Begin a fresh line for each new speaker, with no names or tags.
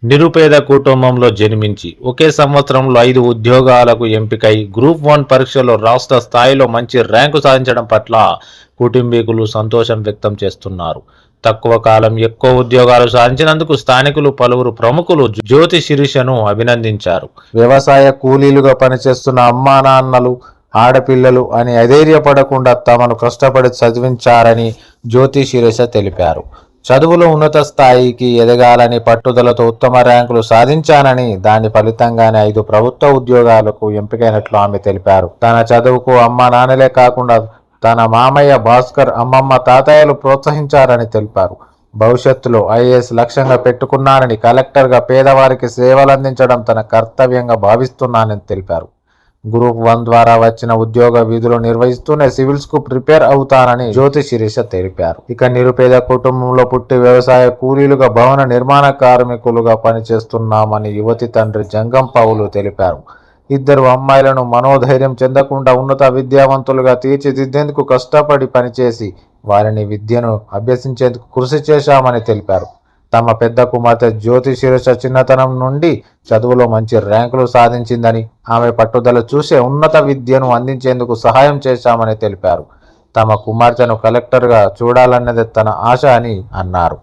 నిరుపేద కుటుంబంలో జన్మించి ఒకే సంవత్సరంలో 5 ఉద్యోగాలకు ఎంపికై గ్రూప్ 1 పరీక్షలో రాష్ట్ర స్థాయిలో మంచి ర్యాంకు సాధించడం పట్ల కుటుంబీకులు సంతోషం వ్యక్తం చేస్తున్నారు. తక్కువ కాలం ఎక్కువ ఉద్యోగాలు సాధించినందుకు స్థానికులు పలువురు ప్రముఖులు జ్యోతి శిరీషను అభినందించారు. వ్యవసాయ కూలీలుగా పనిచేస్తున్న అమ్మా నాన్నలు, ఆడపిల్లలు అని అధైర్యపడకుండా తమను కష్టపడి చదివించారని జ్యోతి శిరీష తెలిపారు. చదువులో ఉన్నత స్థాయికి ఎదగాలని పట్టుదలతో ఉత్తమ ర్యాంకులు సాధించానని, దాని ఫలితంగానే 5 ప్రభుత్వ ఉద్యోగాలకు ఎంపికైనట్లు ఆమె తెలిపారు. తన చదువుకు అమ్మ నాన్నలే కాకుండా తన మామయ్య భాస్కర్, అమ్మమ్మ, తాతయ్యలు ప్రోత్సహించారని తెలిపారు. భవిష్యత్తులో ఐఏఎస్ లక్ష్యంగా పెట్టుకున్నానని, కలెక్టర్గా పేదవారికి సేవలందించడం తన కర్తవ్యంగా భావిస్తున్నానని తెలిపారు. గ్రూప్ 1 ద్వారా వచ్చిన ఉద్యోగ విధులు నిర్వహిస్తూనే సివిల్స్ కు ప్రిపేర్ అవుతానని జ్యోతి శిరీష తెలిపారు. ఇక నిరుపేద కుటుంబంలో పుట్టి వ్యవసాయ కూలీలుగా, భవన నిర్మాణ కార్మికులుగా పనిచేస్తున్నామని యువతి తండ్రి జంగం పౌలు తెలిపారు. 2 అమ్మాయిలను మనోధైర్యం చెందకుండా ఉన్నత విద్యావంతులుగా తీర్చిదిద్దేందుకు కష్టపడి పనిచేసి వారిని విద్యను అభ్యసించేందుకు కృషి చేశామని తెలిపారు. తమ పెద్ద కుమార్తె జ్యోతి శిరీష చిన్నతనం నుండి చదువులో మంచి ర్యాంకులు సాధించిందని, ఆమె పట్టుదల చూసే ఉన్నత విద్యను అందించేందుకు సహాయం చేశామని తెలిపారు. తమ కుమార్తెను కలెక్టర్గా చూడాలన్నది తన ఆశ అని అన్నారు.